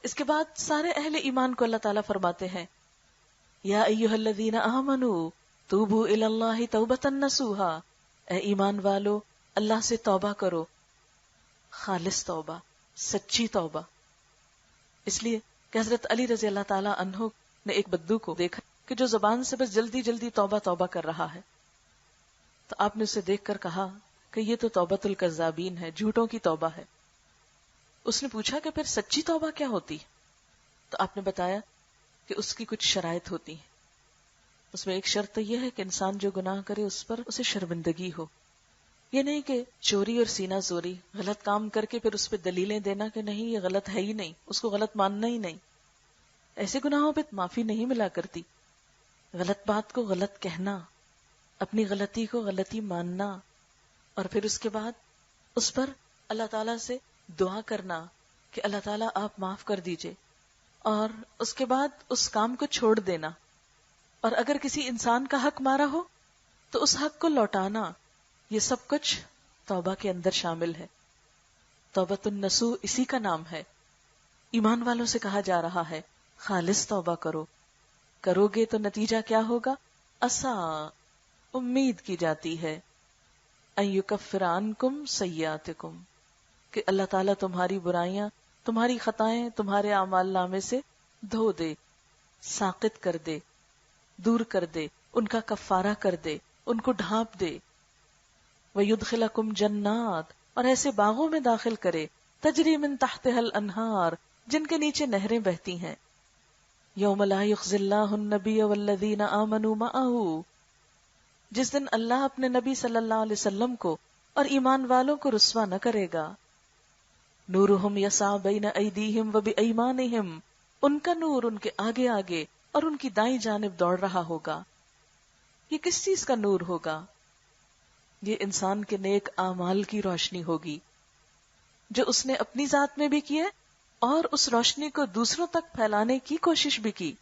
اس کے بعد سارے اہل ایمان کو اللہ تعالیٰ فرماتے ہیں یا ایھا الذین آمنوا توبوا الی اللہ توبۃ نصوحا، اے ایمان والو اللہ سے توبہ کرو، خالص توبہ، سچی توبہ۔ اس لیے کہ حضرت علی رضی اللہ تعالیٰ عنہ نے ایک بدو کو دیکھا کہ جو زبان سے بس جلدی جلدی توبہ توبہ کر رہا ہے، تو آپ نے اسے دیکھ کر کہا کہ یہ تو توبۃ الکذابین ہے، جھوٹوں کی توبہ ہے۔ اس نے پوچھا کہ پھر سچی توبہ کیا ہوتی؟ تو آپ نے بتایا کہ اس کی کچھ شرائط ہوتی ہیں۔ اس میں ایک شرط تو یہ ہے کہ انسان جو گناہ کرے اس پر اسے شرمندگی ہو، یہ نہیں کہ چوری اور سینہ زوری، غلط کام کر کے پھر اس پہ دلیلیں دینا کہ نہیں یہ غلط ہے ہی نہیں، اس کو غلط ماننا ہی نہیں۔ ایسے گناہوں پہ معافی نہیں ملا کرتی۔ غلط بات کو غلط کہنا، اپنی غلطی کو غلطی ماننا، اور پھر اس کے بعد اس پر اللہ تعالیٰ سے دعا کرنا کہ اللہ تعالیٰ آپ معاف کر دیجئے، اور اس کے بعد اس کام کو چھوڑ دینا، اور اگر کسی انسان کا حق مارا ہو تو اس حق کو لوٹانا، یہ سب کچھ توبہ کے اندر شامل ہے۔ توبۃ النصوح اسی کا نام ہے۔ ایمان والوں سے کہا جا رہا ہے خالص توبہ کرو، کرو گے تو نتیجہ کیا ہوگا؟ عسیٰ، امید کی جاتی ہے، ان یکفر عنکم سیئاتکم، کہ اللہ تعالیٰ تمہاری برائیاں، تمہاری خطائیں تمہارے اعمال نامے سے دھو دے، ساقط کر دے، دور کر دے، ان کا کفارہ کر دے، ان کو ڈھانپ دے۔ وَيُدْخِلَكُمْ جَنَّاتٍ، اور ایسے باغوں میں داخل کرے، تجری من تحتها الانہار، جن کے نیچے نہریں بہتی ہیں۔ یوم لا یخزی اللہ النبی والذین آمنوا معہ، جس دن اللہ اپنے نبی صلی اللہ علیہ وسلم کو اور ایمان والوں کو رسوا نہ کرے گا۔ نورہم یسعی بین ایدیہم وبایمانہم، ان کا نور ان کے آگے آگے اور ان کی دائیں جانب دوڑ رہا ہوگا۔ یہ کس چیز کا نور ہوگا؟ یہ انسان کے نیک اعمال کی روشنی ہوگی جو اس نے اپنی ذات میں بھی کی ہے اور اس روشنی کو دوسروں تک پھیلانے کی کوشش بھی کی۔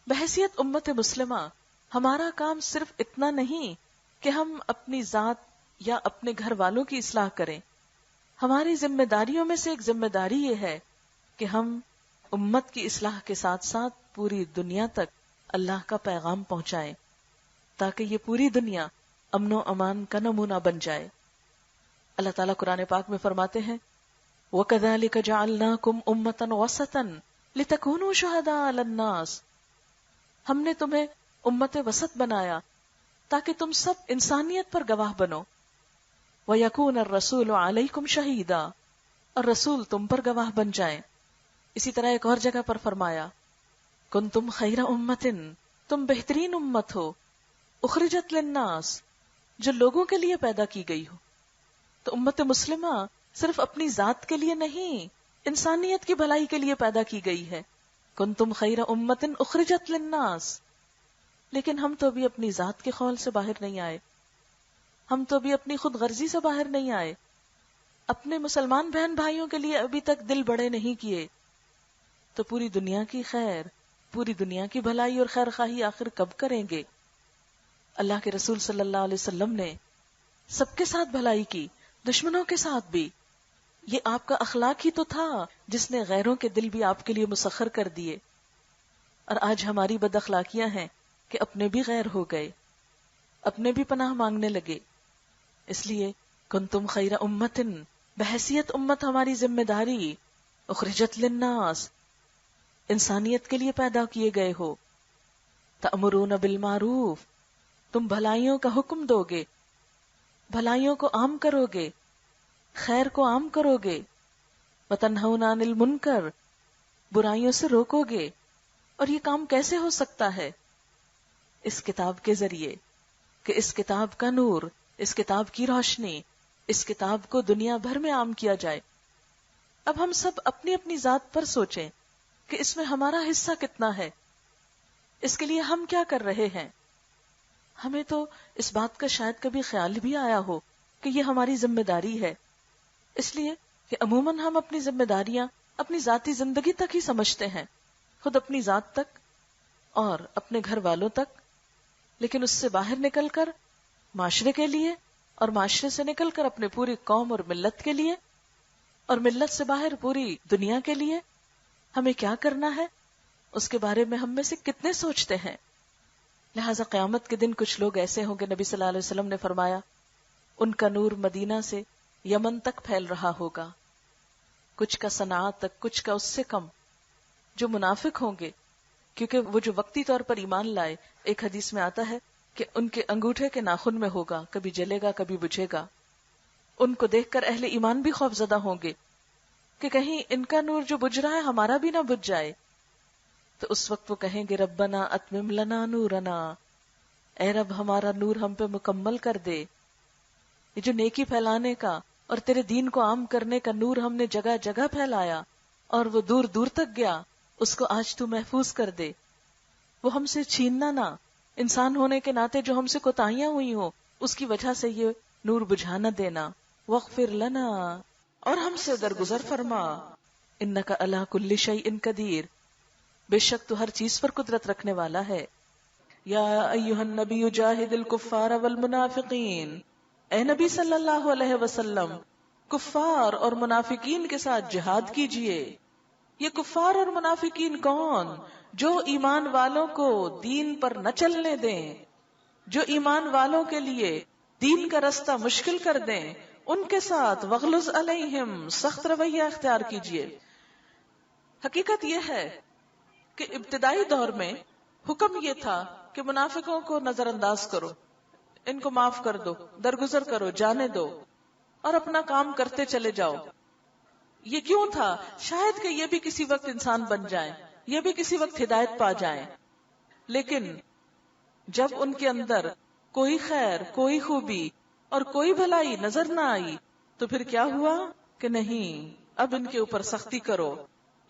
بحیثیت امت مسلمہ ہمارا کام صرف اتنا نہیں کہ ہم اپنی ذات یا اپنے گھر والوں کی اصلاح کریں، ہماری ذمہ داریوں میں سے ایک ذمہ داری یہ ہے کہ ہم امت کی اصلاح کے ساتھ ساتھ پوری دنیا تک اللہ کا پیغام پہنچائیں، تاکہ یہ پوری دنیا امن و امان کا نمونہ بن جائے۔ اللہ تعالیٰ قرآن پاک میں فرماتے ہیں وَكَذَلِكَ جَعَلْنَاكُمْ أُمَّةً وَسَطًا لِتَكُونُوا شُهَدَاءَ عَلَى النَّاسِ، ہم نے تمہیں امت وسط بنایا تاکہ تم سب انسانیت پر گواہ بنو۔ وَيَكُونَ الرَّسُولُ عَلَيْكُمْ شَهِيدًا، اور رسول تم پر گواہ بن جائیں۔ اسی طرح ایک اور جگہ پر فرمایا كُنتُمْ خَيْرَ أُمَّةٍ، تم بہترین امت ہو، اخرجت للناس، جو لوگوں کے لیے پیدا کی گئی ہو۔ تو امت مسلمہ صرف اپنی ذات کے لیے نہیں، انسانیت کی بھلائی کے لیے پیدا کی گئی ہے۔ کنتم خیر امۃ اخرجت للناس، لیکن ہم تو بھی اپنی ذات کے خول سے باہر نہیں آئے، ہم تو بھی اپنی خود غرضی سے باہر نہیں آئے، اپنے مسلمان بہن بھائیوں کے لیے ابھی تک دل بڑے نہیں کیے، تو پوری دنیا کی خیر، پوری دنیا کی بھلائی اور خیر خواہی آخر کب کریں گے؟ اللہ کے رسول صلی اللہ علیہ وسلم نے سب کے ساتھ بھلائی کی، دشمنوں کے ساتھ بھی۔ یہ آپ کا اخلاق ہی تو تھا جس نے غیروں کے دل بھی آپ کے لیے مسخر کر دیے، اور آج ہماری بد اخلاقیاں ہیں کہ اپنے بھی غیر ہو گئے، اپنے بھی پناہ مانگنے لگے۔ اس لیے کنتم خیر امۃ، بحیثیت امت ہماری ذمہ داری، اخرجت للناس، انسانیت کے لیے پیدا کیے گئے ہو، تأمرون بالمعروف، تم بھلائیوں کا حکم دو گے، بھلائیوں کو عام کرو گے، خیر کو عام کرو گے، وتنہون عن المنکر، برائیوں سے روکو گے۔ اور یہ کام کیسے ہو سکتا ہے؟ اس کتاب کے ذریعے، کہ اس کتاب کا نور، اس کتاب کی روشنی، اس کتاب کو دنیا بھر میں عام کیا جائے۔ اب ہم سب اپنی اپنی ذات پر سوچیں کہ اس میں ہمارا حصہ کتنا ہے، اس کے لیے ہم کیا کر رہے ہیں۔ ہمیں تو اس بات کا شاید کبھی خیال بھی آیا ہو کہ یہ ہماری ذمہ داری ہے، اس لیے کہ عموماً ہم اپنی ذمہ داریاں اپنی ذاتی زندگی تک ہی سمجھتے ہیں، خود اپنی ذات تک اور اپنے گھر والوں تک، لیکن اس سے باہر نکل کر معاشرے کے لیے، اور معاشرے سے نکل کر اپنے پوری قوم اور ملت کے لیے، اور ملت سے باہر پوری دنیا کے لیے، ہمیں کیا کرنا ہے اس کے بارے میں ہم میں سے کتنے سوچتے ہیں؟ لہٰذا قیامت کے دن کچھ لوگ ایسے ہوں گے، نبی صلی اللہ علیہ وسلم نے فرمایا ان کا نور مدینہ سے یمن تک پھیل رہا ہوگا، کچھ کا صنعاء تک، کچھ کا اس سے کم. جو منافق ہوں گے، کیونکہ وہ جو وقتی طور پر ایمان لائے، ایک حدیث میں آتا ہے کہ ان کے انگوٹھے کے ناخن میں ہوگا، کبھی جلے گا کبھی بجھے گا. ان کو دیکھ کر اہل ایمان بھی خوف زدہ ہوں گے کہ کہیں ان کا نور جو بجھ رہا ہے ہمارا بھی نہ بجھ جائے. تو اس وقت وہ کہیں گے ربنا اتمم لنا نورنا، اے رب ہمارا نور ہم پہ مکمل کر دے. یہ جو نیکی پھیلانے کا اور تیرے دین کو عام کرنے کا نور ہم نے جگہ جگہ پھیلایا اور وہ دور دور تک گیا، اس کو آج تو محفوظ کر دے. وہ ہم سے چھیننا نہ، انسان ہونے کے ناطے جو ہم سے کوتاہیاں ہوئی ہوں اس کی وجہ سے یہ نور بجھا نہ دینا. واغفر لنا، اور ہم سے درگزر فرما. انک علی کل شیء قدیر، بے شک تو ہر چیز پر قدرت رکھنے والا ہے. یا ایھا النبی جاہد الکفار والمنافقین، اے نبی صلی اللہ علیہ وسلم کفار اور منافقین کے ساتھ جہاد کیجئے. یہ کفار اور منافقین کون؟ جو ایمان والوں کو دین پر نہ چلنے دیں، جو ایمان والوں کے لیے دین کا رستہ مشکل کر دیں، ان کے ساتھ وغلظ علیہم، سخت رویہ اختیار کیجئے. حقیقت یہ ہے کہ ابتدائی دور میں حکم یہ تھا کہ منافقوں کو نظر انداز کرو، ان کو معاف کر دو، درگزر کرو، جانے دو اور اپنا کام کرتے چلے جاؤ. یہ کیوں تھا؟ شاید کہ یہ بھی کسی وقت انسان بن جائیں، یہ بھی کسی وقت ہدایت پا جائیں. لیکن جب ان کے اندر کوئی خیر، کوئی خوبی اور کوئی بھلائی نظر نہ آئی تو پھر کیا ہوا کہ نہیں، اب ان کے اوپر سختی کرو.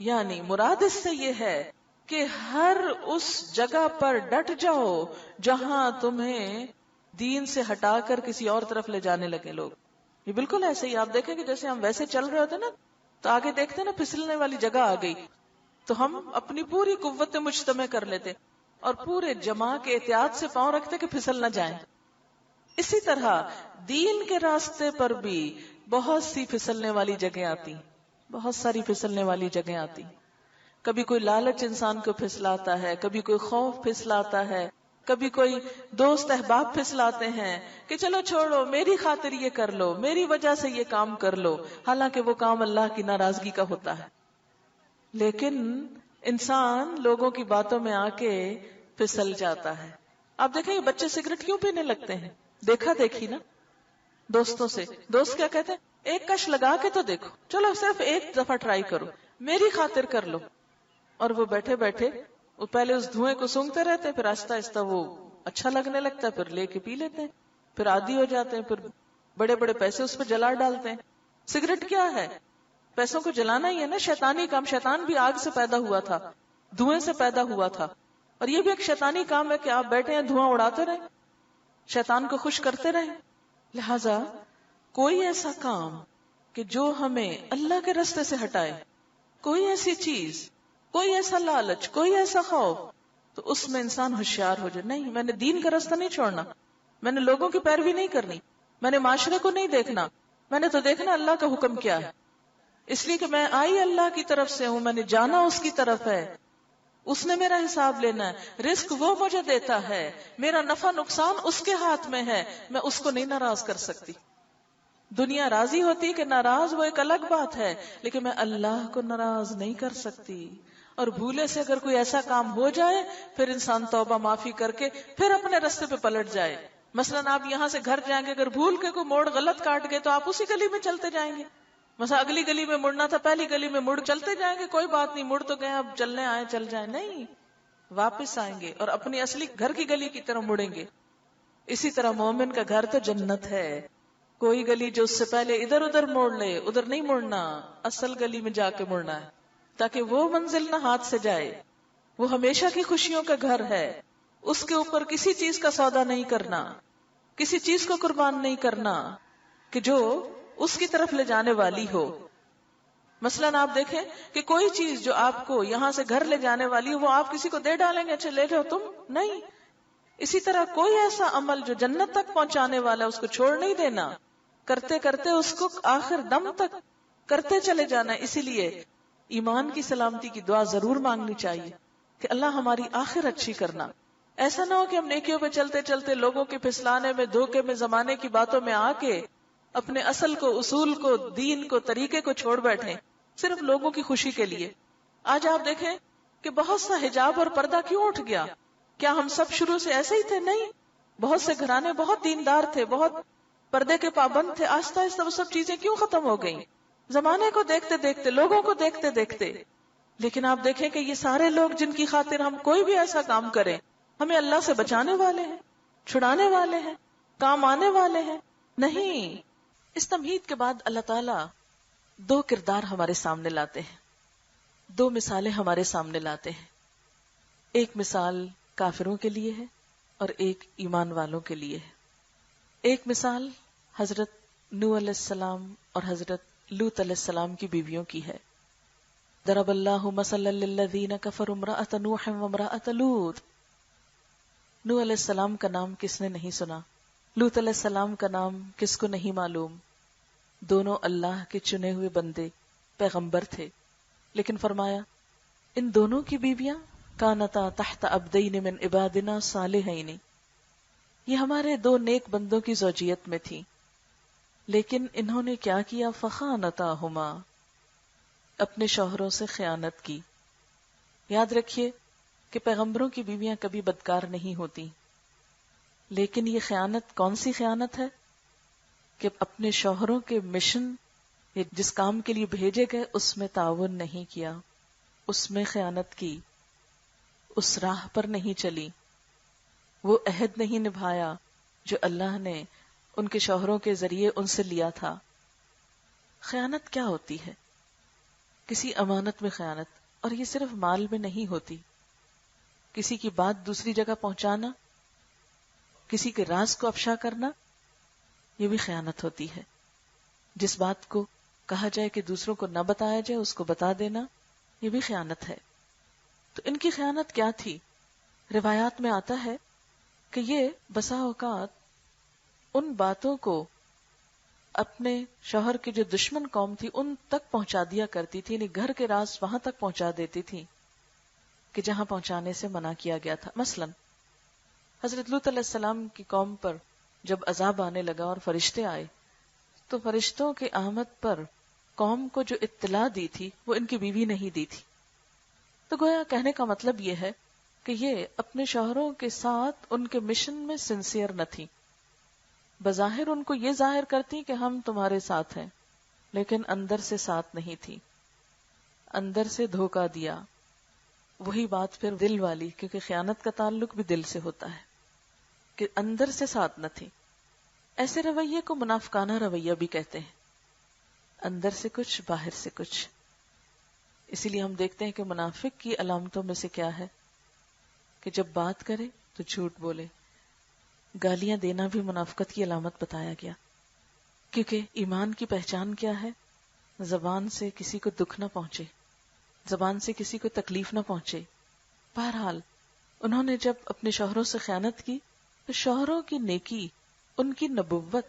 یعنی مراد اس سے یہ ہے کہ ہر اس جگہ پر ڈٹ جاؤ جہاں تمہیں دین سے ہٹا کر کسی اور طرف لے جانے لگے لوگ. یہ بالکل ایسے ہی آپ دیکھیں کہ جیسے ہم ویسے چل رہے ہوتے نا تو آگے دیکھتے نا پھسلنے والی جگہ آ گئی تو ہم اپنی پوری قوت مجتمع کر لیتے اور پورے جماع کے احتیاط سے پاؤں رکھتے کہ پھسل نہ جائیں. اسی طرح دین کے راستے پر بھی بہت سی پھسلنے والی جگہیں آتی، بہت ساری پھسلنے والی جگہیں آتی. کبھی کوئی لالچ انسان کو پھسلاتا ہے، کبھی کوئی خوف پھسلاتا ہے، کبھی کوئی دوست احباب پھسلاتے ہیں کہ چلو چھوڑو، میری خاطر یہ کر لو، میری وجہ سے یہ کام کر لو، حالانکہ وہ کام اللہ کی ناراضگی کا ہوتا ہے. لیکن انسان لوگوں کی باتوں میں آ کے پھسل جاتا ہے. آپ دیکھیں بچے سگریٹ کیوں پینے لگتے ہیں؟ دیکھا دیکھی نا دوستوں سے. دوست کیا کہتے ہیں؟ ایک کش لگا کے تو دیکھو، چلو صرف ایک دفعہ ٹرائی کرو، میری خاطر کر لو. اور وہ بیٹھے بیٹھے وہ پہلے اس دھوئیں کو سونگتے رہتے ہیں، پھر آہستہ آہستہ وہ اچھا لگنے لگتا ہے، پھر لے کے پی لیتے ہیں، پھر عادی ہو جاتے ہیں، پھر بڑے بڑے پیسے اس پہ جلا ڈالتے ہیں. سگریٹ کیا ہے؟ پیسوں کو جلانا ہی ہے نا، شیطانی کام. شیطان بھی آگ سے پیدا ہوا تھا، دھوئیں سے پیدا ہوا تھا، اور یہ بھی ایک شیطانی کام ہے کہ آپ بیٹھے ہیں دھواں اڑاتے رہیں، شیطان کو خوش کرتے رہیں. لہذا کوئی ایسا کام کہ جو ہمیں اللہ کے راستے سے ہٹائے، کوئی ایسی چیز، کوئی ایسا لالچ، کوئی ایسا خوف، تو اس میں انسان ہوشیار ہو جائے. نہیں، میں نے دین کا راستہ نہیں چھوڑنا، میں نے لوگوں کی پیروی نہیں کرنی، میں نے معاشرے کو نہیں دیکھنا، میں نے تو دیکھنا اللہ کا حکم کیا ہے. اس لیے کہ میں آئی اللہ کی طرف سے ہوں، میں نے جانا اس کی طرف ہے، اس نے میرا حساب لینا ہے، رزق وہ مجھے دیتا ہے، میرا نفع نقصان اس کے ہاتھ میں ہے، میں اس کو نہیں ناراض کر سکتی. دنیا راضی ہوتی کہ ناراض وہ ایک الگ بات ہے، لیکن میں اللہ کو ناراض نہیں کر سکتی. اور بھولے سے اگر کوئی ایسا کام ہو جائے پھر انسان توبہ معافی کر کے پھر اپنے راستے پہ پلٹ جائے. مثلاً آپ یہاں سے گھر جائیں گے، اگر بھول کے کوئی موڑ غلط کاٹ گئے تو آپ اسی گلی میں چلتے جائیں گے. مثلا اگلی گلی میں مڑنا تھا، پہلی گلی میں مڑ چلتے جائیں گے، کوئی بات نہیں، مڑ تو گئے، اب چلنے آئے چل جائیں. نہیں، واپس آئیں گے اور اپنی اصلی گھر کی گلی کی طرف مڑیں گے. اسی طرح مومن کا گھر تو جنت ہے. کوئی گلی جو اس سے پہلے ادھر ادھر موڑ لے، ادھر نہیں مڑنا، اصل گلی میں جا کے مڑنا ہے تاکہ وہ منزل نہ ہاتھ سے جائے. وہ ہمیشہ کی خوشیوں کا گھر ہے، اس کے اوپر کسی چیز کا سودا نہیں کرنا، کسی چیز کو قربان نہیں کرنا کہ جو اس کی طرف لے جانے والی ہو. مثلاً آپ دیکھیں کہ کوئی چیز جو آپ کو یہاں سے گھر لے جانے والی ہو وہ آپ کسی کو دے ڈالیں گے، اچھا لے جاؤ تم، نہیں. اسی طرح کوئی ایسا عمل جو جنت تک پہنچانے والا اس کو چھوڑ نہیں دینا، کرتے کرتے اس کو آخر دم تک کرتے چلے جانا. اسی لیے ایمان کی سلامتی کی دعا ضرور مانگنی چاہیے کہ اللہ ہماری آخر اچھی کرنا. ایسا نہ ہو کہ ہم نیکیوں پہ چلتے چلتے لوگوں کے پھسلانے میں، دھوکے میں، زمانے کی باتوں میں آ کے اپنے اصل کو، اصول کو، دین کو، طریقے کو چھوڑ بیٹھیں صرف لوگوں کی خوشی کے لیے. آج آپ دیکھیں کہ بہت سا حجاب اور پردہ کیوں اٹھ گیا. کیا ہم سب شروع سے ایسے ہی تھے؟ نہیں. بہت سے گھرانے بہت دیندار تھے، بہت پردے کے پابند تھے. آہستہ آہستہ وہ سب چیزیں کیوں ختم ہو گئیں؟ زمانے کو دیکھتے دیکھتے، لوگوں کو دیکھتے دیکھتے. لیکن آپ دیکھیں کہ یہ سارے لوگ جن کی خاطر ہم کوئی بھی ایسا کام کریں، ہمیں اللہ سے بچانے والے ہیں، چھڑانے والے ہیں، کام آنے والے ہیں. نہیں. اس تمہید کے بعد اللہ تعالیٰ دو کردار ہمارے سامنے لاتے ہیں، دو مثالیں ہمارے سامنے لاتے ہیں. ایک مثال کافروں کے لیے ہے اور ایک ایمان والوں کے لیے ہے. ایک مثال حضرت نوح علیہ السلام اور حضرت لوط علیہ السلام کی بیویوں کی ہے. ضرب اللہ مثلا للذین کفروا امرأۃ نوح وامرأۃ لوط. نوح علیہ السلام کا نام کس نے نہیں سنا؟ لوط علیہ السلام کا نام کس کو نہیں معلوم؟ دونوں اللہ کے چنے ہوئے بندے، پیغمبر تھے. لیکن فرمایا ان دونوں کی بیویاں کانتا تحت عبدین من عبادنا صالحین، یہ ہمارے دو نیک بندوں کی زوجیت میں تھی، لیکن انہوں نے کیا کیا؟ فخانتاہما، اپنے شوہروں سے خیانت کی. یاد رکھیے کہ پیغمبروں کی بیویاں کبھی بدکار نہیں ہوتی، لیکن یہ خیانت کون سی خیانت ہے کہ اپنے شوہروں کے مشن یا جس کام کے لیے بھیجے گئے اس میں تعاون نہیں کیا، اس میں خیانت کی، اس راہ پر نہیں چلی، وہ عہد نہیں نبھایا جو اللہ نے ان کے شوہروں کے ذریعے ان سے لیا تھا. خیانت کیا ہوتی ہے؟ کسی امانت میں خیانت، اور یہ صرف مال میں نہیں ہوتی. کسی کی بات دوسری جگہ پہنچانا، کسی کے راز کو افشا کرنا، یہ بھی خیانت ہوتی ہے. جس بات کو کہا جائے کہ دوسروں کو نہ بتایا جائے اس کو بتا دینا، یہ بھی خیانت ہے. تو ان کی خیانت کیا تھی؟ روایات میں آتا ہے کہ یہ بسا اوقات ان باتوں کو اپنے شوہر کی جو دشمن قوم تھی ان تک پہنچا دیا کرتی تھی، یعنی گھر کے راز وہاں تک پہنچا دیتی تھی کہ جہاں پہنچانے سے منع کیا گیا تھا. مثلا حضرت لوط علیہ السلام کی قوم پر جب عذاب آنے لگا اور فرشتے آئے تو فرشتوں کے آمد پر قوم کو جو اطلاع دی تھی وہ ان کی بیوی نہیں دی تھی. تو گویا کہنے کا مطلب یہ ہے کہ یہ اپنے شوہروں کے ساتھ ان کے مشن میں سنسیئر نہ تھی. بظاہر ان کو یہ ظاہر کرتی کہ ہم تمہارے ساتھ ہیں، لیکن اندر سے ساتھ نہیں تھی، اندر سے دھوکہ دیا. وہی بات پھر دل والی، کیونکہ خیانت کا تعلق بھی دل سے ہوتا ہے، کہ اندر سے ساتھ نہ تھی. ایسے رویے کو منافقانہ رویہ بھی کہتے ہیں، اندر سے کچھ باہر سے کچھ. اسی لیے ہم دیکھتے ہیں کہ منافق کی علامتوں میں سے کیا ہے کہ جب بات کرے تو جھوٹ بولے. گالیاں دینا بھی منافقت کی علامت بتایا گیا، کیونکہ ایمان کی پہچان کیا ہے؟ زبان سے کسی کو دکھ نہ پہنچے، زبان سے کسی کو تکلیف نہ پہنچے. بہرحال انہوں نے جب اپنے شوہروں سے خیانت کی تو شوہروں کی نیکی، ان کی نبوت،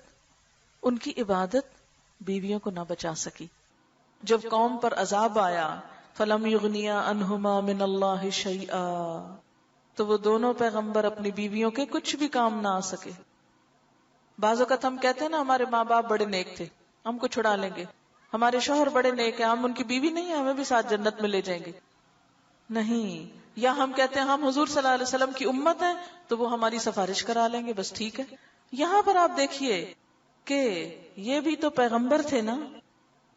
ان کی عبادت بیویوں کو نہ بچا سکی. جب قوم پر عذاب آیا فَلَمْ يُغْنِيَا عَنْهُمَا مِنَ اللَّهِ شَيْئًا، تو وہ دونوں پیغمبر اپنی بیویوں کے کچھ بھی کام نہ آ سکے. بعض اوقات ہم کہتے ہیں نا ہمارے ماں باپ بڑے نیک تھے، ہم کو چھڑا لیں گے، ہمارے شوہر بڑے نیک ہیں، ہم ان کی بیوی نہیں ہیں، ہمیں بھی ساتھ جنت میں لے جائیں گے. نہیں. یا ہم کہتے ہیں ہم حضور صلی اللہ علیہ وسلم کی امت ہیں تو وہ ہماری سفارش کرا لیں گے، بس ٹھیک ہے. یہاں پر آپ دیکھیے کہ یہ بھی تو پیغمبر تھے نا.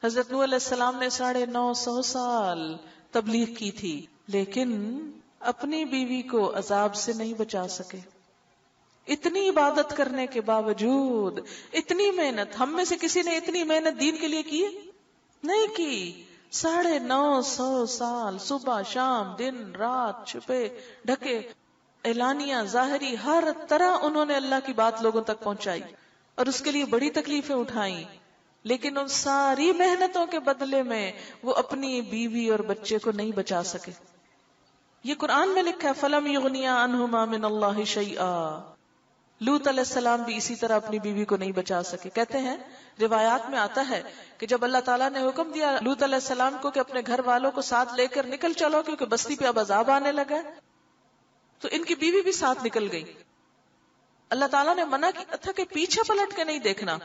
حضرت نوح علیہ السلام نے 950 سال تبلیغ کی تھی، لیکن اپنی بیوی کو عذاب سے نہیں بچا سکے. اتنی عبادت کرنے کے باوجود، اتنی محنت، ہم میں سے کسی نے اتنی محنت دین کے لیے کی نہیں کی. 950 سال صبح شام دن رات چھپے ڈھکے، اعلانیہ ظاہری ہر طرح انہوں نے اللہ کی بات لوگوں تک پہنچائی اور اس کے لیے بڑی تکلیفیں اٹھائیں. لیکن ان ساری محنتوں کے بدلے میں وہ اپنی بیوی اور بچے کو نہیں بچا سکے. یہ قرآن میں لکھا ہے فَلَمْ يُغْنِيَا عَنْهُمَا مِنَ اللَّهِ شَيْئًا. لوط علیہ السلام بھی اسی طرح اپنی بیوی کو نہیں بچا سکے. کہتے ہیں روایات میں آتا ہے کہ جب اللہ تعالیٰ نے حکم دیا لوط علیہ السلام کو کہ اپنے گھر والوں کو ساتھ لے کر نکل چلو کیونکہ بستی پہ اب عذاب آنے لگا، تو ان کی بیوی بھی ساتھ نکل گئی. اللہ تعالیٰ نے منع کیا تھا کہ پیچھے پلٹ کے نہیں دیکھنا.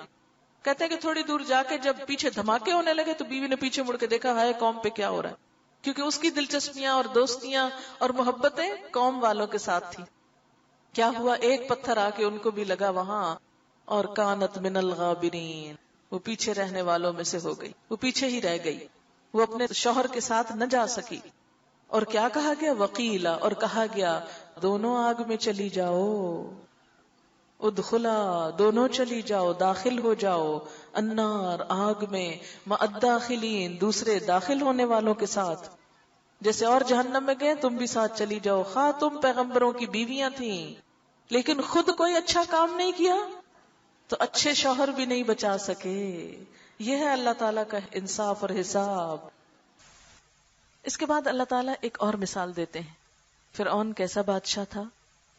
کہتے ہیں کہ تھوڑی دور جا کے جب پیچھے دھماکے ہونے لگے تو بیوی نے پیچھے مڑ کے دیکھا ہے قوم پہ کیا ہو رہا ہے، کیونکہ اس کی دلچسپیاں اور دوستیاں اور محبتیں قوم والوں کے ساتھ تھی. کیا ہوا، ایک پتھر آ کے ان کو بھی لگا وہاں، اور کانت من الغابرین، وہ پیچھے رہنے والوں میں سے ہو گئی، وہ پیچھے ہی رہ گئی، وہ اپنے شوہر کے ساتھ نہ جا سکی. اور کیا کہا گیا، وقیلا، اور کہا گیا دونوں آگ میں چلی جاؤ، ادخلا، دونوں چلی جاؤ، داخل ہو جاؤ، النار، آگ میں، مع الداخلین، دوسرے داخل ہونے والوں کے ساتھ. جیسے اور جہنم میں گئے تم بھی ساتھ چلی جاؤ. خواہ تم پیغمبروں کی بیویاں تھیں لیکن خود کوئی اچھا کام نہیں کیا تو اچھے شوہر بھی نہیں بچا سکے. یہ ہے اللہ تعالیٰ کا انصاف اور حساب. اس کے بعد اللہ تعالیٰ ایک اور مثال دیتے ہیں. فرعون کیسا بادشاہ تھا،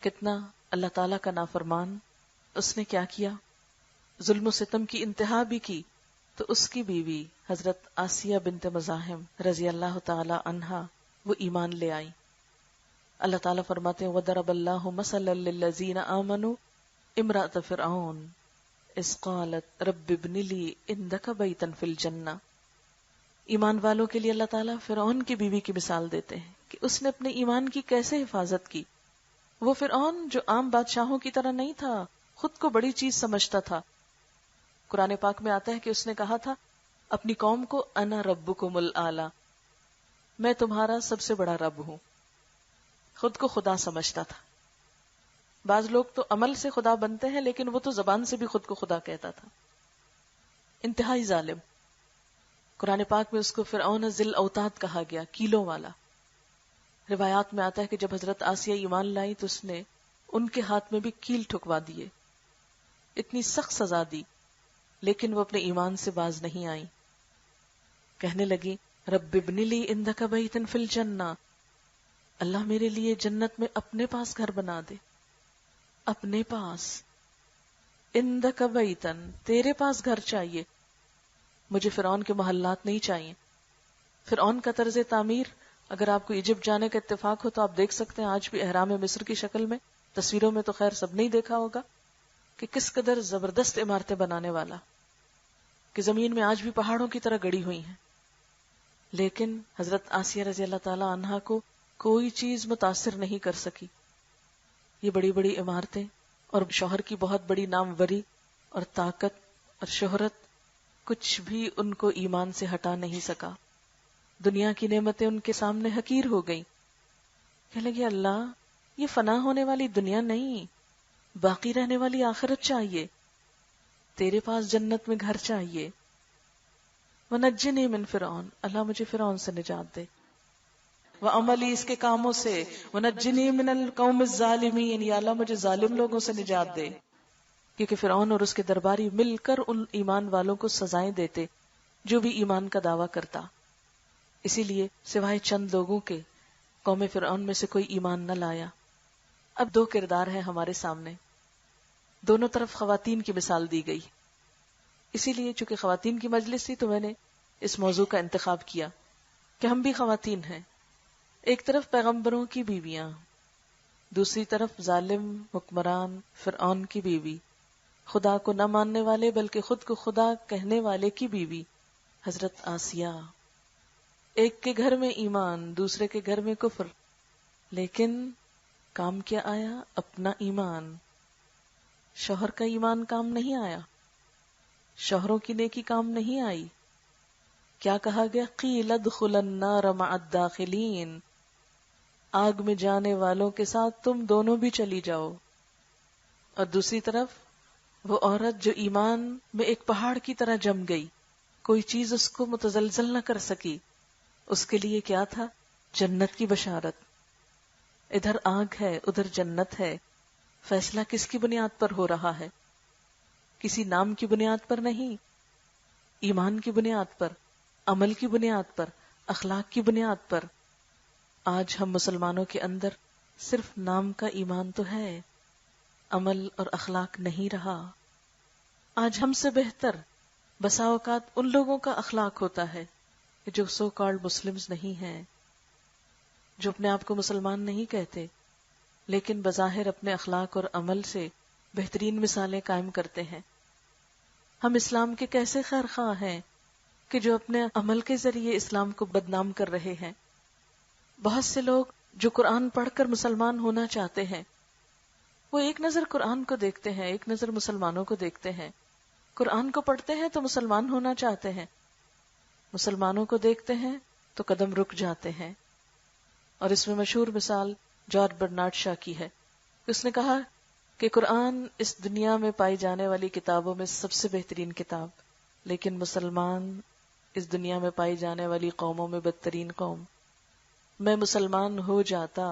کتنا اللہ تعالیٰ کا نافرمان. اس نے کیا کیا، ظلم و ستم کی انتہا بھی کی. تو اس کی بیوی حضرت آسیہ بنت مزاحم رضی اللہ تعالی عنہا وہ ایمان لے آئی. اللہ تعالیٰ فرماتے ہیں وَضَرَبَ اللَّهُ مَثَلًا لِلَّذِينَ آمَنُوا امرأة فرعون اذ قالت رب ابن لی عندك بیتا فی الجنہ. ایمان والوں کے لیے اللہ تعالیٰ فرعون کی بیوی کی مثال دیتے ہیں کہ اس نے اپنے ایمان کی کیسے حفاظت کی. وہ فرعون جو عام بادشاہوں کی طرح نہیں تھا، خود کو بڑی چیز سمجھتا تھا. قرآن پاک میں آتا ہے کہ اس نے کہا تھا اپنی قوم کو انا ربکم الاعلی، میں تمہارا سب سے بڑا رب ہوں. خود کو خدا سمجھتا تھا. بعض لوگ تو عمل سے خدا بنتے ہیں لیکن وہ تو زبان سے بھی خود کو خدا کہتا تھا. انتہائی ظالم. قرآن پاک میں اس کو فرعون ذی الاوتاد کہا گیا، کیلوں والا. روایات میں آتا ہے کہ جب حضرت آسیہ ایمان لائی تو اس نے ان کے ہاتھ میں بھی کیل ٹھکوا دیے، اتنی سخت سزا دی، لیکن وہ اپنے ایمان سے باز نہیں آئی. کہنے لگی رب ابن لی عندک بیتا فی الجنہ، اللہ میرے لیے جنت میں اپنے پاس گھر بنا دے. اپنے پاس، عندک بیتا، تیرے پاس گھر چاہیے، مجھے فرعون کے محلات نہیں چاہیے. فرعون کا طرز تعمیر اگر آپ کو ایجپٹ جانے کا اتفاق ہو تو آپ دیکھ سکتے ہیں آج بھی احرام مصر کی شکل میں. تصویروں میں تو خیر سب نہیں دیکھا ہوگا کہ کس قدر زبردست عمارتیں بنانے والا، کہ زمین میں آج بھی پہاڑوں کی طرح گڑی ہوئی ہیں. لیکن حضرت آسیہ رضی اللہ تعالی عنہا کو کوئی چیز متاثر نہیں کر سکی. یہ بڑی بڑی عمارتیں اور شوہر کی بہت بڑی ناموری اور طاقت اور شہرت کچھ بھی ان کو ایمان سے ہٹا نہیں سکا. دنیا کی نعمتیں ان کے سامنے حقیر ہو گئیں. کہنے لگے اللہ یہ فنا ہونے والی دنیا نہیں، باقی رہنے والی آخرت چاہیے، تیرے پاس جنت میں گھر چاہیے. وَنَجِّنِي مِن فرعون، اللہ مجھے فرعون سے نجات دے، وَعَمَلِي، اس کے کاموں سے، وَنَجِّنِي مِنَ الْقَوْمِ الظَّالِمِينَ، یا اللہ مجھے ظالم لوگوں سے نجات دے. کیونکہ فرعون اور اس کے درباری مل کر ان ایمان والوں کو سزائیں دیتے جو بھی ایمان کا دعویٰ کرتا. اسی لیے سوائے چند لوگوں کے قوم فرعون میں سے کوئی ایمان نہ لایا. اب دو کردار ہیں ہمارے سامنے، دونوں طرف خواتین کی مثال دی گئی. اسی لیے چونکہ خواتین کی مجلس تھی تو میں نے اس موضوع کا انتخاب کیا کہ ہم بھی خواتین ہیں. ایک طرف پیغمبروں کی بیویاں، دوسری طرف ظالم حکمران فرعون کی بیوی، خدا کو نہ ماننے والے بلکہ خود کو خدا کہنے والے کی بیوی حضرت آسیہ. ایک کے گھر میں ایمان، دوسرے کے گھر میں کفر، لیکن کام کیا آیا؟ اپنا ایمان. شوہر کا ایمان کام نہیں آیا، شوہروں کی نیکی کام نہیں آئی. کیا کہا گیا؟ قیل ادخل النار مع الداخلین، آگ میں جانے والوں کے ساتھ تم دونوں بھی چلی جاؤ. اور دوسری طرف وہ عورت جو ایمان میں ایک پہاڑ کی طرح جم گئی، کوئی چیز اس کو متزلزل نہ کر سکی، اس کے لیے کیا تھا؟ جنت کی بشارت. ادھر آگ ہے ادھر جنت ہے. فیصلہ کس کی بنیاد پر ہو رہا ہے؟ کسی نام کی بنیاد پر نہیں، ایمان کی بنیاد پر، عمل کی بنیاد پر، اخلاق کی بنیاد پر. آج ہم مسلمانوں کے اندر صرف نام کا ایمان تو ہے، عمل اور اخلاق نہیں رہا. آج ہم سے بہتر بسا اوقات ان لوگوں کا اخلاق ہوتا ہے جو سو کالڈ مسلمز نہیں ہیں، جو اپنے آپ کو مسلمان نہیں کہتے، لیکن بظاہر اپنے اخلاق اور عمل سے بہترین مثالیں قائم کرتے ہیں. ہم اسلام کے کیسے خیر خواہ ہیں کہ جو اپنے عمل کے ذریعے اسلام کو بدنام کر رہے ہیں. بہت سے لوگ جو قرآن پڑھ کر مسلمان ہونا چاہتے ہیں، وہ ایک نظر قرآن کو دیکھتے ہیں، ایک نظر مسلمانوں کو دیکھتے ہیں. قرآن کو پڑھتے ہیں تو مسلمان ہونا چاہتے ہیں، مسلمانوں کو دیکھتے ہیں تو قدم رک جاتے ہیں. اور اس میں مشہور مثال جارج برنارڈ شاہ کی ہے. اس نے کہا کہ قرآن اس دنیا میں پائی جانے والی کتابوں میں سب سے بہترین کتاب، لیکن مسلمان اس دنیا میں پائی جانے والی قوموں میں بدترین قوم. میں مسلمان ہو جاتا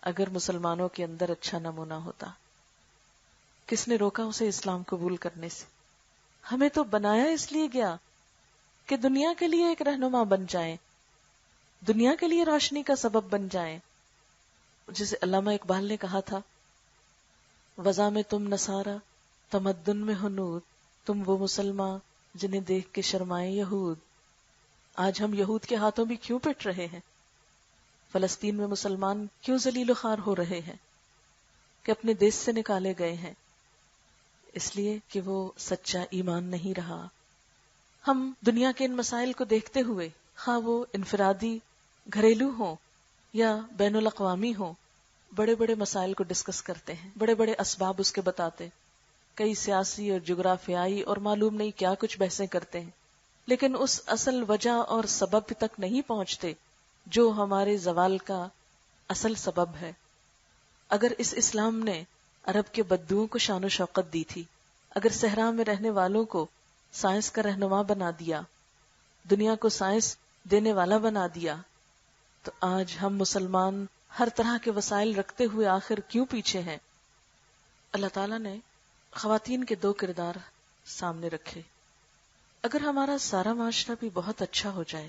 اگر مسلمانوں کے اندر اچھا نمونہ ہوتا. کس نے روکا اسے اسلام قبول کرنے سے؟ ہمیں تو بنایا اس لیے گیا کہ دنیا کے لیے ایک رہنما بن جائیں، دنیا کے لیے روشنی کا سبب بن جائیں. جسے علامہ اقبال نے کہا تھا، وضع میں تم نصارہ تمدن میں ہنود، تم وہ مسلمان جنہیں دیکھ کے شرمائے یہود. آج ہم یہود کے ہاتھوں بھی کیوں پٹ رہے ہیں؟ فلسطین میں مسلمان کیوں ذلیل و خوار ہو رہے ہیں کہ اپنے دیش سے نکالے گئے ہیں؟ اس لیے کہ وہ سچا ایمان نہیں رہا. ہم دنیا کے ان مسائل کو دیکھتے ہوئے، خواہ وہ انفرادی گھریلو ہوں یا بین الاقوامی ہوں، بڑے بڑے مسائل کو ڈسکس کرتے ہیں، بڑے بڑے اسباب اس کے بتاتے، کئی سیاسی اور جغرافیائی اور معلوم نہیں کیا کچھ بحثیں کرتے ہیں، لیکن اس اصل وجہ اور سبب تک نہیں پہنچتے جو ہمارے زوال کا اصل سبب ہے. اگر اس اسلام نے عرب کے بدوؤں کو شان و شوقت دی تھی، اگر صحرا میں رہنے والوں کو سائنس کا رہنما بنا دیا، دنیا کو سائنس دینے والا بنا دیا، تو آج ہم مسلمان ہر طرح کے وسائل رکھتے ہوئے آخر کیوں پیچھے ہیں؟ اللہ تعالیٰ نے خواتین کے 2 کردار سامنے رکھے. اگر ہمارا سارا معاشرہ بھی بہت اچھا ہو جائے،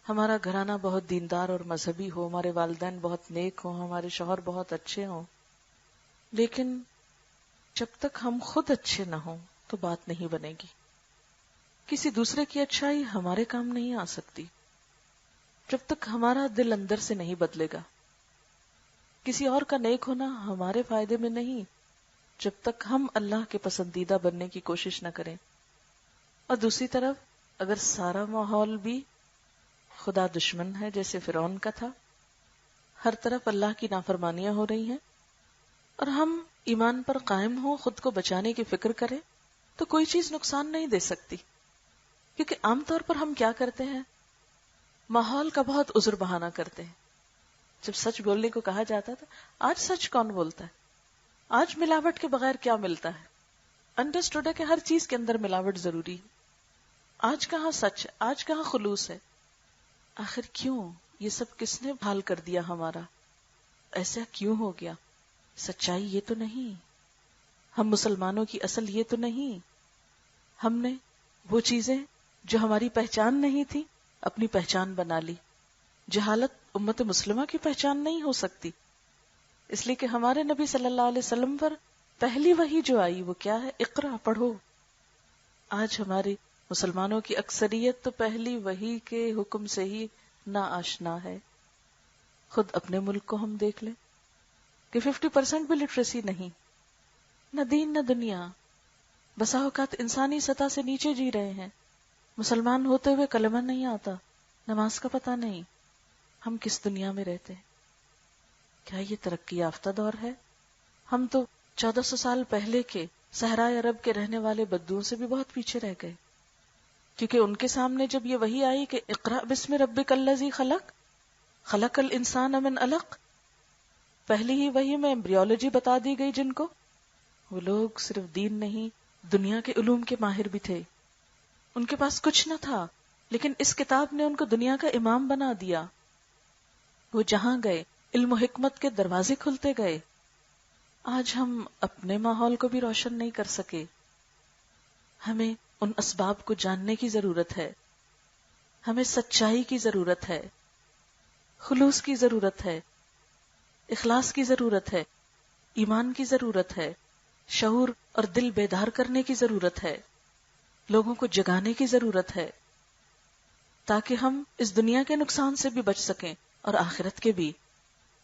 ہمارا گھرانہ بہت دیندار اور مذہبی ہو، ہمارے والدین بہت نیک ہوں، ہمارے شوہر بہت اچھے ہوں، لیکن جب تک ہم خود اچھے نہ ہوں تو بات نہیں بنے گی. کسی دوسرے کی اچھائی ہمارے کام نہیں آ سکتی جب تک ہمارا دل اندر سے نہیں بدلے گا. کسی اور کا نیک ہونا ہمارے فائدے میں نہیں جب تک ہم اللہ کے پسندیدہ بننے کی کوشش نہ کریں. اور دوسری طرف اگر سارا ماحول بھی خدا دشمن ہے جیسے فرعون کا تھا، ہر طرف اللہ کی نافرمانیاں ہو رہی ہیں، اور ہم ایمان پر قائم ہوں، خود کو بچانے کی فکر کریں، تو کوئی چیز نقصان نہیں دے سکتی. کیونکہ عام طور پر ہم کیا کرتے ہیں، ماحول کا بہت عذر بہانہ کرتے ہیں. جب سچ بولنے کو کہا جاتا تھا، آج سچ کون بولتا ہے؟ آج ملاوٹ کے بغیر کیا ملتا ہے؟ انڈرسٹوڈ ہے کہ ہر چیز کے اندر ملاوٹ ضروری. آج کہاں سچ ہے؟ آج کہاں خلوص ہے؟ آخر کیوں؟ یہ سب کس نے بھال کر دیا ہمارا؟ ایسا کیوں ہو گیا؟ سچائی یہ تو نہیں، ہم مسلمانوں کی اصل یہ تو نہیں. ہم نے وہ چیزیں جو ہماری پہچان نہیں تھی اپنی پہچان بنا لی. جہالت امت مسلمہ کی پہچان نہیں ہو سکتی، اس لیے کہ ہمارے نبی صلی اللہ علیہ وسلم پر پہلی وحی جو آئی وہ کیا ہے؟ اقرا، پڑھو. آج ہماری مسلمانوں کی اکثریت تو پہلی وحی کے حکم سے ہی نا آشنا ہے. خود اپنے ملک کو ہم دیکھ لیں کہ 50% بھی لٹریسی نہیں، نہ دین نہ دنیا. بسا اوقات انسانی سطح سے نیچے جی رہے ہیں. مسلمان ہوتے ہوئے کلمہ نہیں آتا، نماز کا پتہ نہیں. ہم کس دنیا میں رہتے ہیں؟ کیا یہ ترقی یافتہ دور ہے؟ ہم تو 1400 سال پہلے کے صحرائے عرب کے رہنے والے بدوؤں سے بھی بہت پیچھے رہ گئے، کیونکہ ان کے سامنے جب یہ وحی آئی کہ اقرأ بسم ربک الذی خلق، خلق الانسان من علق، پہلی ہی وحی میں ایمبریولوجی بتا دی گئی. جن کو وہ لوگ صرف دین نہیں دنیا کے علوم کے ماہر بھی تھے، ان کے پاس کچھ نہ تھا، لیکن اس کتاب نے ان کو دنیا کا امام بنا دیا. وہ جہاں گئے علم و حکمت کے دروازے کھلتے گئے. آج ہم اپنے ماحول کو بھی روشن نہیں کر سکے. ہمیں ان اسباب کو جاننے کی ضرورت ہے، ہمیں سچائی کی ضرورت ہے، خلوص کی ضرورت ہے، اخلاص کی ضرورت ہے، ایمان کی ضرورت ہے. شعور اور دل بیدار کرنے کی ضرورت ہے، لوگوں کو جگانے کی ضرورت ہے، تاکہ ہم اس دنیا کے نقصان سے بھی بچ سکیں اور آخرت کے بھی۔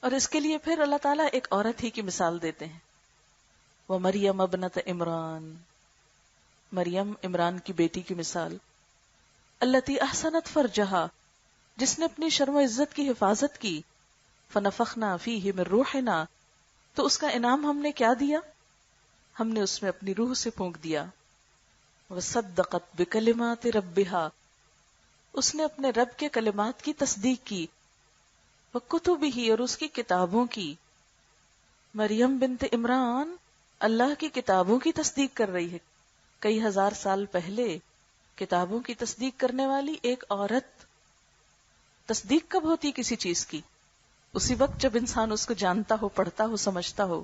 اور اس کے لیے پھر اللہ تعالیٰ ایک عورت ہی کی مثال دیتے ہیں، وہ مریم ابنت عمران، مریم عمران کی بیٹی کی مثال، التی احسنت فرجہا، جس نے اپنی شرم و عزت کی حفاظت کی، فنفخنا فیہ من روحنا، تو اس کا انعام ہم نے کیا دیا؟ ہم نے اس میں اپنی روح سے پھونک دیا۔ وصدقت بکلمات ربہا، اس نے اپنے رب کے کلمات کی تصدیق کی، وکتبہ، اور اس کی کتابوں کی۔ مریم بنت عمران اللہ کی کتابوں کی تصدیق کر رہی ہے، کئی ہزار سال پہلے کتابوں کی تصدیق کرنے والی ایک عورت۔ تصدیق کب ہوتی کسی چیز کی؟ اسی وقت جب انسان اس کو جانتا ہو، پڑھتا ہو، سمجھتا ہو۔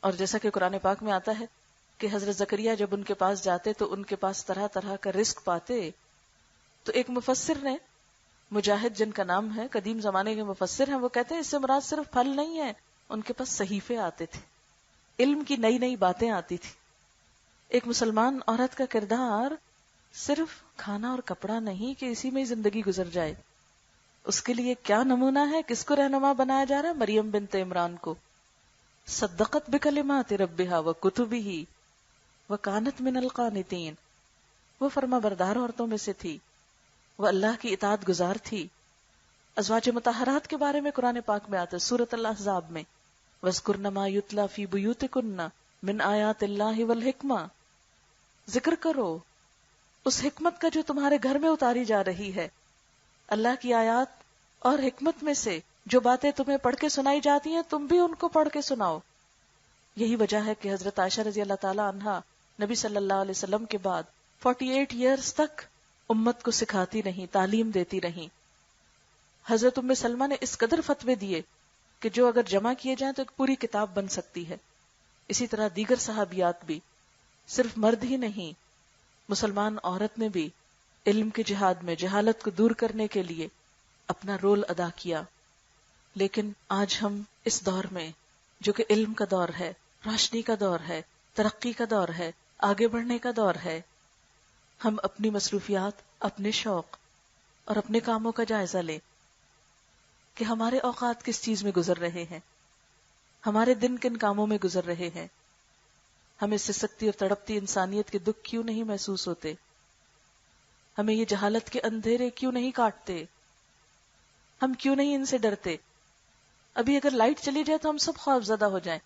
اور جیسا کہ قرآن پاک میں آتا ہے کہ حضرت زکریا جب ان کے پاس جاتے تو ان کے پاس طرح طرح کا رزق پاتے، تو ایک مفسر نے، مجاہد جن کا نام ہے، قدیم زمانے کے مفسر ہیں، وہ کہتے ہیں اس سے مراد صرف پھل نہیں ہے، ان کے پاس صحیفے آتے تھے، علم کی نئی نئی باتیں آتی تھی۔ ایک مسلمان عورت کا کردار صرف کھانا اور کپڑا نہیں کہ اسی میں ہی زندگی گزر جائے، اس کے لیے کیا نمونہ ہے، کس کو رہنما بنایا جا رہا ہے؟ مریم بنت عمران کو۔ صدقت بکلمات ربہا وکتبہ وکانت من القانتین، وہ فرما بردار عورتوں میں سے تھی، وہ اللہ کی اطاعت گزار تھی۔ ازواج مطہرات کے بارے میں قرآن پاک میں آتا ہے سورۃ الاحزاب میں، وَاذْكُرْنَ مَا يُتْلَى فِي بُيُوتِكُنَّ مِنْ آیَاتِ اللَّهِ وَالْحِکْمَةِ، ذکر کرو اس حکمت کا جو تمہارے گھر میں اتاری جا رہی ہے، اللہ کی آیات اور حکمت میں سے جو باتیں تمہیں پڑھ کے سنائی جاتی ہیں تم بھی ان کو پڑھ کے سناؤ۔ یہی وجہ ہے کہ حضرت عائشہ رضی اللہ تعالی عنہا نبی صلی اللہ علیہ وسلم کے بعد 48 ایئرز تک امت کو سکھاتی رہی، تعلیم دیتی رہی۔ حضرت ام سلمہ نے اس قدر فتوے دیے کہ جو اگر جمع کیے جائیں تو ایک پوری کتاب بن سکتی ہے۔ اسی طرح دیگر صحابیات بھی، صرف مرد ہی نہیں، مسلمان عورت نے بھی علم کے جہاد میں جہالت کو دور کرنے کے لیے اپنا رول ادا کیا۔ لیکن آج ہم اس دور میں، جو کہ علم کا دور ہے، روشنی کا دور ہے، ترقی کا دور ہے، آگے بڑھنے کا دور ہے، ہم اپنی مصروفیات، اپنے شوق اور اپنے کاموں کا جائزہ لیں کہ ہمارے اوقات کس چیز میں گزر رہے ہیں، ہمارے دن کن کاموں میں گزر رہے ہیں، ہمیں سسکتی اور تڑپتی انسانیت کے دکھ کیوں نہیں محسوس ہوتے، ہمیں یہ جہالت کے اندھیرے کیوں نہیں کاٹتے، ہم کیوں نہیں ان سے ڈرتے۔ ابھی اگر لائٹ چلی جائے تو ہم سب خوف زدہ ہو جائیں،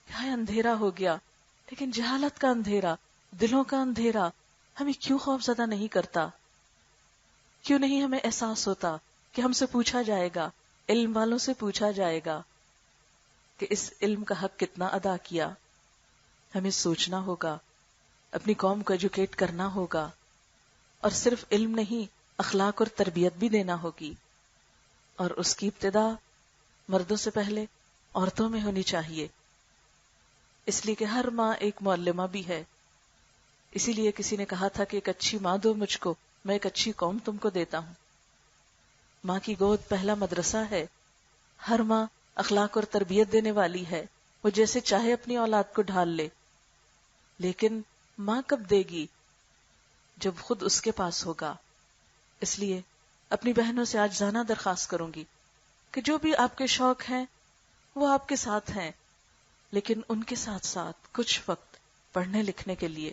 ہائے اندھیرا ہو گیا، لیکن جہالت کا اندھیرا، دلوں کا اندھیرا ہمیں کیوں خوف زدہ نہیں کرتا؟ کیوں نہیں ہمیں احساس ہوتا کہ ہم سے پوچھا جائے گا، علم والوں سے پوچھا جائے گا کہ اس علم کا حق کتنا ادا کیا؟ ہمیں سوچنا ہوگا، اپنی قوم کو ایجوکیٹ کرنا ہوگا، اور صرف علم نہیں، اخلاق اور تربیت بھی دینا ہوگی، اور اس کی ابتدا مردوں سے پہلے عورتوں میں ہونی چاہیے، اس لیے کہ ہر ماں ایک معلمہ بھی ہے۔ اسی لیے کسی نے کہا تھا کہ ایک اچھی ماں دو مجھ کو، میں ایک اچھی قوم تم کو دیتا ہوں۔ ماں کی گود پہلا مدرسہ ہے، ہر ماں اخلاق اور تربیت دینے والی ہے، وہ جیسے چاہے اپنی اولاد کو ڈھال لے، لیکن ماں کب دے گی؟ جب خود اس کے پاس ہوگا۔ اس لیے اپنی بہنوں سے عاجزانہ درخواست کروں گی کہ جو بھی آپ کے شوق ہیں وہ آپ کے ساتھ ہیں، لیکن ان کے ساتھ ساتھ کچھ وقت پڑھنے لکھنے کے لیے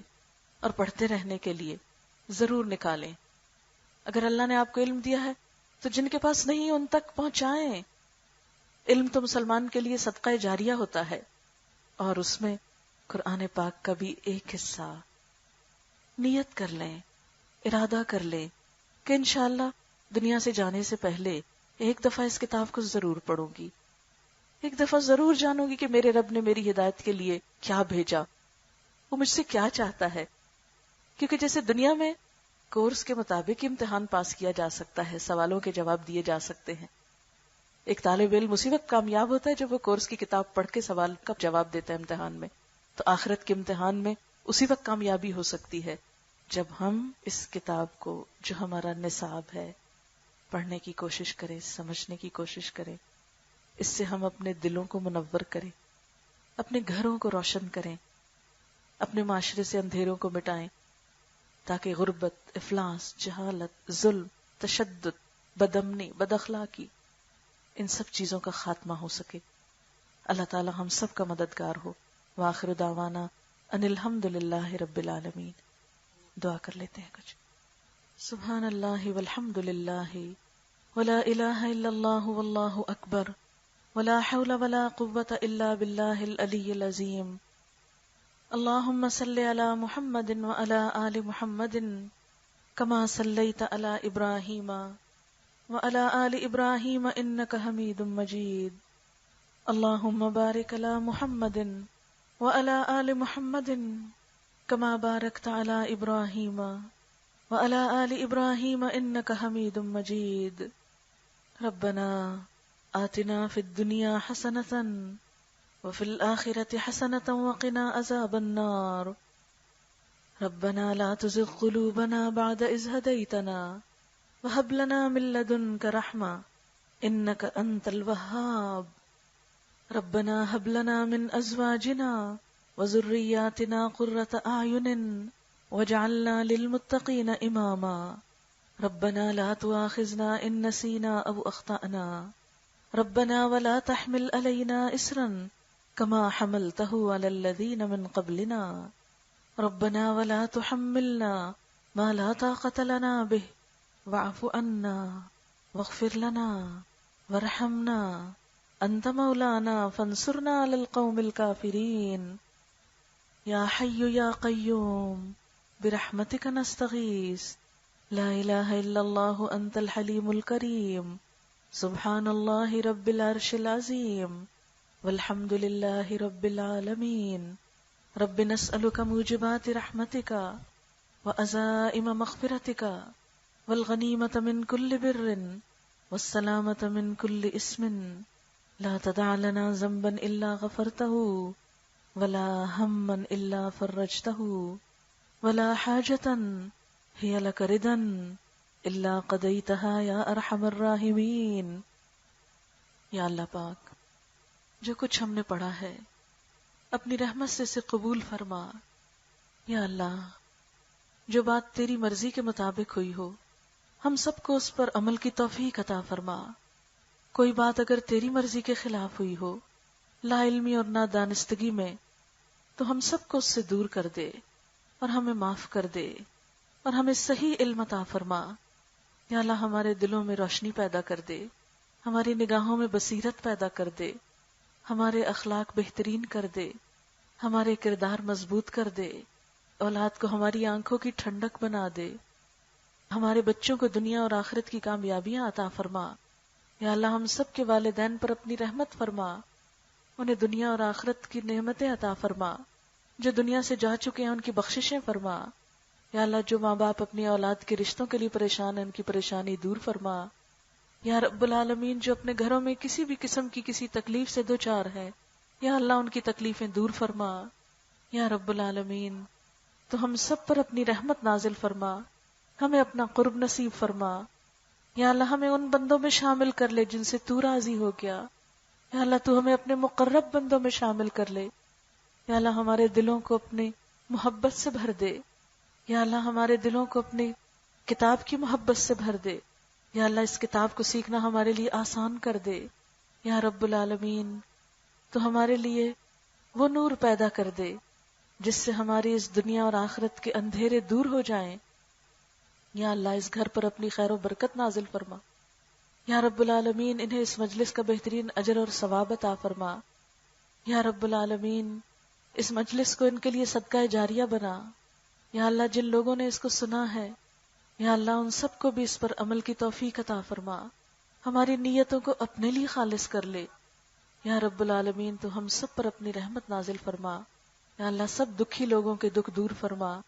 اور پڑھتے رہنے کے لیے ضرور نکالیں۔ اگر اللہ نے آپ کو علم دیا ہے تو جن کے پاس نہیں ان تک پہنچائیں۔ علم تو مسلمان کے لیے صدقہ جاریہ ہوتا ہے، اور اس میں قرآن پاک کا بھی ایک حصہ نیت کر لیں، ارادہ کر لیں کہ انشاءاللہ دنیا سے جانے سے پہلے ایک دفعہ اس کتاب کو ضرور پڑھوں گی، ایک دفعہ ضرور جانوں گی کہ میرے رب نے میری ہدایت کے لیے کیا بھیجا، وہ مجھ سے کیا چاہتا ہے۔ کیونکہ جیسے دنیا میں کورس کے مطابق امتحان پاس کیا جا سکتا ہے، سوالوں کے جواب دیے جا سکتے ہیں، ایک طالب علم اسی وقت کامیاب ہوتا ہے جب وہ کورس کی کتاب پڑھ کے سوال کا جواب دیتا ہے امتحان میں، تو آخرت کے امتحان میں اسی وقت کامیابی ہو سکتی ہے جب ہم اس کتاب کو، جو ہمارا نصاب ہے، پڑھنے کی کوشش کریں، سمجھنے کی کوشش کریں، اس سے ہم اپنے دلوں کو منور کریں، اپنے گھروں کو روشن کریں، اپنے معاشرے سے اندھیروں کو مٹائیں، تاکہ غربت، افلاس، جہالت، ظلم، تشدد، بدامنی، بد اخلاقی، ان سب چیزوں کا خاتمہ ہو سکے۔ اللہ تعالی ہم سب کا مددگار ہو۔ وآخر دعوانا ان الحمدللہ رب العالمین۔ دعا کر لیتے ہیں کچھ۔ سبحان اللہ والحمد للہ ولا الہ الا اللہ واللہ اکبر ولا حول ولا قوة الا باللہ العلی العظیم۔ اللہم صل علی محمد وعلی آل محمد کما صلیت علی ابراہیم وعلی آل ابراہیم انک حمید مجید۔ اللہم بارک علی محمد وعلی آل محمد کما بارکت علی ابراہیم وعلی آل ابراہیم انک حمید مجید۔ ربنا آتنا فی الدنیا حسنۃ وفی الآخرۃ حسنۃ وقنا عذاب النار۔ ربنا لا تزغ قلوبنا بعد إذ هديتنا وهب لنا من لدنك رحمة إنك أنت الوهاب۔ ربنا هب لنا من أزواجنا وذرياتنا قرة أعين واجعلنا للمتقين إماما۔ ربنا لا تؤاخذنا إن نسينا أو أخطأنا۔ ربنا ولا تحمل علينا إصرا كما حملته على الذين من قبلنا۔ ربنا ولا تحملنا ما لا طاقة لنا به واعف عنا واغفر لنا وارحمنا أنت مولانا فانصرنا على القوم الكافرين۔ یا حی یا قیوم برحمتک نستغیث لا الہ الا اللہ انت الحلیم الکریم سبحان اللہ رب العرش العظیم والحمد للہ رب العالمین۔ رب نسألک موجبات رحمتک وعزائم مغفرتک والغنیمة من كل بر والسلامة من كل اسم لا تدع لنا ذنبا الا غفرته ولا ہما الا فرجته ولا حاجة هي لك ردا الا قضيتها یا ارحم الراحمین۔ یا اللہ پاک، جو کچھ ہم نے پڑھا ہے اپنی رحمت سے اسے قبول فرما۔ یا اللہ، جو بات تیری مرضی کے مطابق ہوئی ہو ہم سب کو اس پر عمل کی توفیق عطا فرما۔ کوئی بات اگر تیری مرضی کے خلاف ہوئی ہو، لا علمی اور نادانستگی میں، تو ہم سب کو اس سے دور کر دے اور ہمیں معاف کر دے اور ہمیں صحیح علم عطا فرما۔ یا اللہ، ہمارے دلوں میں روشنی پیدا کر دے، ہماری نگاہوں میں بصیرت پیدا کر دے، ہمارے اخلاق بہترین کر دے، ہمارے کردار مضبوط کر دے، اولاد کو ہماری آنکھوں کی ٹھنڈک بنا دے، ہمارے بچوں کو دنیا اور آخرت کی کامیابیاں عطا فرما۔ یا اللہ، ہم سب کے والدین پر اپنی رحمت فرما، انہیں دنیا اور آخرت کی نعمتیں عطا فرما۔ جو دنیا سے جا چکے ہیں ان کی بخششیں فرما۔ یا اللہ، جو ماں باپ اپنی اولاد کے رشتوں کے لیے پریشان ہیں ان کی پریشانی دور فرما۔ یا رب العالمین، جو اپنے گھروں میں کسی بھی قسم کی کسی تکلیف سے دوچار ہے، یا اللہ ان کی تکلیفیں دور فرما۔ یا رب العالمین، تو ہم سب پر اپنی رحمت نازل فرما، ہمیں اپنا قرب نصیب فرما۔ یا اللہ، ہمیں ان بندوں میں شامل کر لے جن سے تو راضی ہو گیا۔ یا اللہ، تو ہمیں اپنے مقرب بندوں میں شامل کر لے۔ یا اللہ، ہمارے دلوں کو اپنی محبت سے بھر دے۔ یا اللہ، ہمارے دلوں کو اپنی کتاب کی محبت سے بھر دے۔ یا اللہ، اس کتاب کو سیکھنا ہمارے لیے آسان کر دے۔ یا رب العالمین، تو ہمارے لیے وہ نور پیدا کر دے جس سے ہماری اس دنیا اور آخرت کے اندھیرے دور ہو جائیں۔ یا اللہ، اس گھر پر اپنی خیر و برکت نازل فرما۔ یا رب العالمین، انہیں اس مجلس کا بہترین اجر اور ثواب عطا فرما۔ یا رب العالمین، اس مجلس کو ان کے لیے صدقہ جاریہ بنا۔ یا اللہ، جن لوگوں نے اس کو سنا ہے، یا اللہ ان سب کو بھی اس پر عمل کی توفیق عطا فرما، ہماری نیتوں کو اپنے لیے خالص کر لے۔ یا رب العالمین، تو ہم سب پر اپنی رحمت نازل فرما۔ یا اللہ، سب دکھی لوگوں کے دکھ دور فرما۔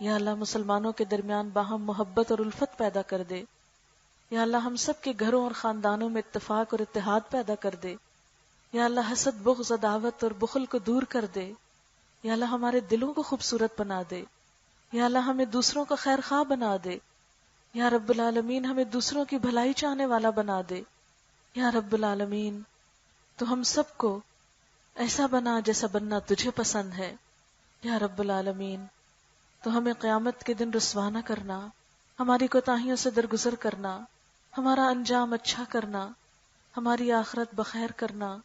یا اللہ، مسلمانوں کے درمیان باہم محبت اور الفت پیدا کر دے۔ یا اللہ، ہم سب کے گھروں اور خاندانوں میں اتفاق اور اتحاد پیدا کر دے۔ یا اللہ، حسد، بغض، عداوت اور بخل کو دور کر دے۔ یا اللہ، ہمارے دلوں کو خوبصورت بنا دے۔ یا اللہ، ہمیں دوسروں کا خیر خواہ بنا دے۔ یا رب العالمین، ہمیں دوسروں کی بھلائی چاہنے والا بنا دے۔ یا رب العالمین، تو ہم سب کو ایسا بنا جیسا بننا تجھے پسند ہے۔ یا رب العالمین تو ہمیں قیامت کے دن رسوا نہ کرنا، ہماری کوتاہیوں سے درگزر کرنا، ہمارا انجام اچھا کرنا، ہماری آخرت بخیر کرنا۔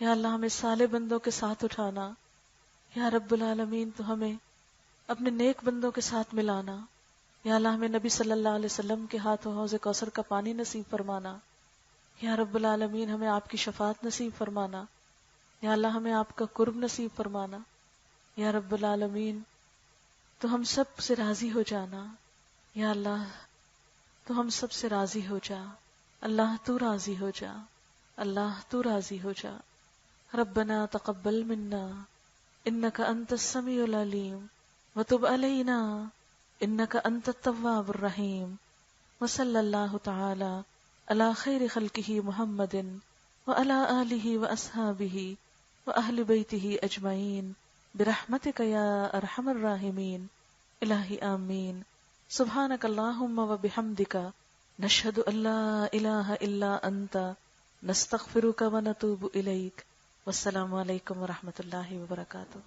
یا اللہ ہمیں صالح بندوں کے ساتھ اٹھانا۔ یا رب العالمین تو ہمیں اپنے نیک بندوں کے ساتھ ملانا۔ یا اللہ ہمیں نبی صلی اللہ علیہ وسلم کے ہاتھوں حوض کوثر کا پانی نصیب فرمانا۔ یا رب العالمین ہمیں آپ کی شفاعت نصیب فرمانا۔ یا اللہ ہمیں آپ کا قرب نصیب فرمانا۔ یا رب العالمین تو ہم سب سے راضی ہو جانا۔ یا اللہ تو ہم سب سے راضی ہو جا۔ اللہ تو راضی ہو جا، اللہ تو راضی ہو جا۔ ربنا تقبل منا انک انت السمیع العلیم وتب علینا انک انت التواب الرحیم، وصلی اللہ تعالی علی خیر خلقہ محمد وعلی آلہ واصحابہ واہل بیتہ اجمعین برحمتک یا ارحم الراحمین۔ الہی آمین۔ سبحانک اللہم وبحمدک نشہد ان لا الہ الا انت نستغفرک ونتوب الیک۔ والسلام علیکم ورحمۃ اللہ وبرکاتہ۔